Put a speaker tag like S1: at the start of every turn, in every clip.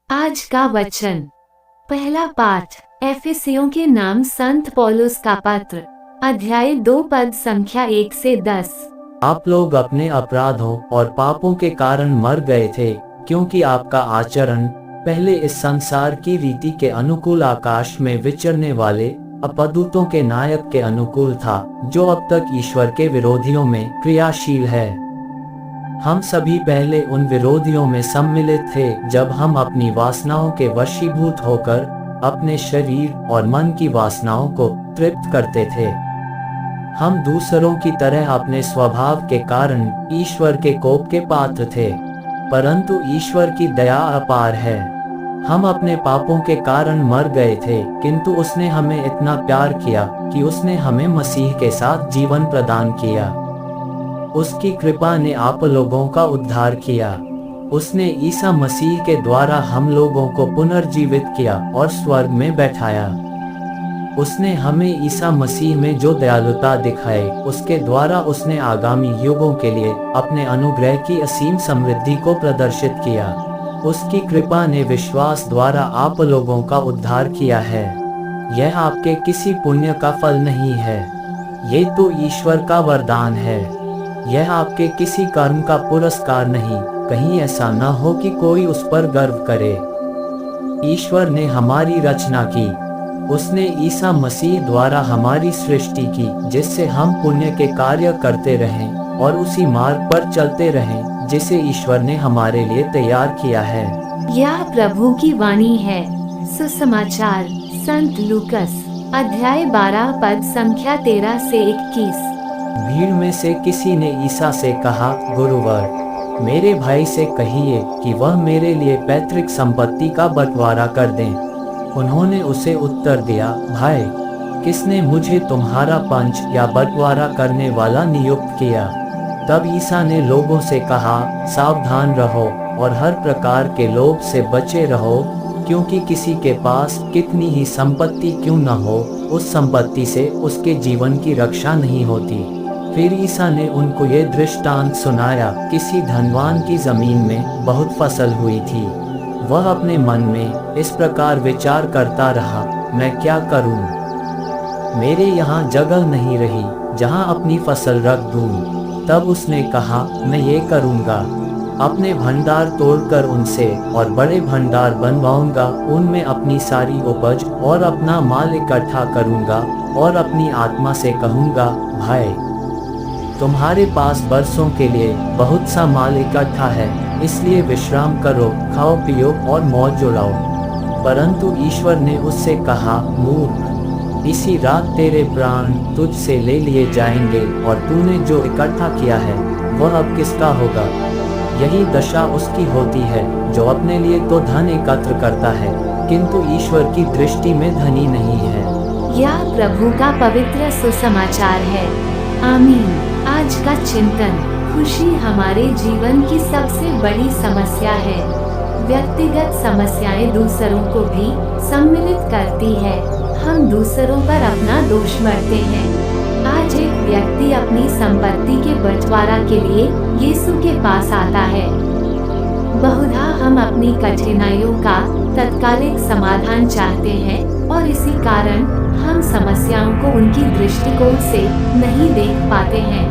S1: आज का वचन। पहला पाठ एफिसियों के नाम संत पौलुस का पत्र, अध्याय 2 पद संख्या 1 से 10।
S2: आप लोग अपने अपराधों और पापों के कारण मर गए थे, क्योंकि आपका आचरण पहले इस संसार की रीति के अनुकूल आकाश में विचरने वाले अपदूतों के नायक के अनुकूल था, जो अब तक ईश्वर के विरोधियों में क्रियाशील है। हम सभी पहले उन विरोधियों में सम्मिलित थे, जब हम अपनी वासनाओं के वशीभूत होकर अपने शरीर और मन की वासनाओं को तृप्त करते थे। हम दूसरों की तरह अपने स्वभाव के कारण ईश्वर के कोप के पात्र थे, परंतु ईश्वर की दया अपार है। हम अपने पापों के कारण मर गए थे, किंतु उसने हमें इतना प्यार किया कि उसने हमें मसीह के साथ जीवन प्रदान किया। उसकी कृपा ने आप लोगों का उद्धार किया। उसने ईसा मसीह के द्वारा हम लोगों को पुनर्जीवित किया और स्वर्ग में बैठाया। उसने हमें ईसा मसीह में जो दयालुता दिखाई, उसके द्वारा उसने आगामी युगों के लिए अपने अनुग्रह की असीम समृद्धि को प्रदर्शित किया। उसकी कृपा ने विश्वास द्वारा आप लोगों का उद्धार किया है। यह आपके किसी पुण्य का फल नहीं है, ये तो ईश्वर का वरदान है। यह आपके किसी कर्म का पुरस्कार नहीं, कहीं ऐसा न हो कि कोई उस पर गर्व करे। ईश्वर ने हमारी रचना की। उसने ईसा मसीह द्वारा हमारी सृष्टि की, जिससे हम पुण्य के कार्य करते रहें और उसी मार्ग पर चलते रहें जिसे ईश्वर ने हमारे लिए तैयार किया है।
S1: यह प्रभु की वाणी है। सुसमाचार संत लूकस, अध्याय 12 पद संख्या 13 से 21।
S2: भीड़ में से किसी ने ईसा से कहा, गुरुवर, मेरे भाई से कहिए कि वह मेरे लिए पैतृक संपत्ति का बंटवारा कर दें। उन्होंने उसे उत्तर दिया, भाई, किसने मुझे तुम्हारा पंच या बंटवारा करने वाला नियुक्त किया? तब ईसा ने लोगों से कहा, सावधान रहो और हर प्रकार के लोभ से बचे रहो, क्योंकि किसी के पास कितनी ही संपत्ति क्यों न हो, उस संपत्ति से उसके जीवन की रक्षा नहीं होती। फिर ईसा ने उनको ये दृष्टांत सुनाया, किसी धनवान की जमीन में बहुत फसल हुई थी। वह अपने मन में इस प्रकार विचार करता रहा, मैं क्या करूं? मेरे यहाँ जगह नहीं रही जहाँ अपनी फसल रख दूं। तब उसने कहा, मैं ये करूँगा, अपने भंडार तोड़कर उनसे और बड़े भंडार बनवाऊंगा, उनमें अपनी सारी उपज और अपना माल इकट्ठा करूँगा और अपनी आत्मा से कहूँगा, भाई, तुम्हारे पास बरसों के लिए बहुत सा माल इकट्ठा है, इसलिए विश्राम करो, खाओ पियो और मौज उड़ाओ। परंतु ईश्वर ने उससे कहा, मूर्ख, इसी रात तेरे प्राण तुझसे ले लिए जाएंगे और तूने जो इकट्ठा किया है वह अब किसका होगा? यही दशा उसकी होती है जो अपने लिए तो धन एकत्र करता है, किंतु ईश्वर की दृष्टि में धनी नहीं है।
S1: यह प्रभु का पवित्र सुसमाचार है। आमीन। आज का चिंतन। खुशी हमारे जीवन की सबसे बड़ी समस्या है। व्यक्तिगत समस्याएं दूसरों को भी सम्मिलित करती है। हम दूसरों पर अपना दोष मढ़ते हैं। आज एक व्यक्ति अपनी संपत्ति के बंटवारा के लिए यीशु के पास आता है। बहुधा हम अपनी कठिनाइयों का तत्कालिक समाधान चाहते हैं और इसी कारण हम समस्याओं को उनकी दृष्टिकोण से नहीं देख पाते हैं।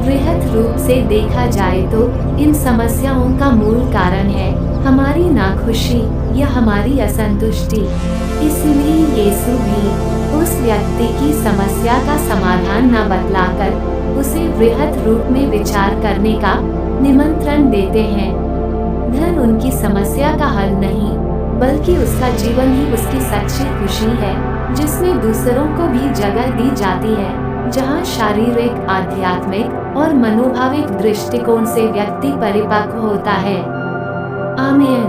S1: वृहद रूप से देखा जाए तो इन समस्याओं का मूल कारण है हमारी नाखुशी या हमारी असंतुष्टि। इसलिए यीशु भी उस व्यक्ति की समस्या का समाधान न बतलाकर उसे वृहद रूप में विचार करने का निमंत्रण देते हैं। धन उनकी समस्या का हल नहीं, बल्कि उसका जीवन ही उसकी सच्ची खुशी है, जिसमें दूसरों को भी जगह दी जाती है, जहां शारीरिक, आध्यात्मिक और मनोभाविक दृष्टिकोण से व्यक्ति परिपक्व होता है। आमीन।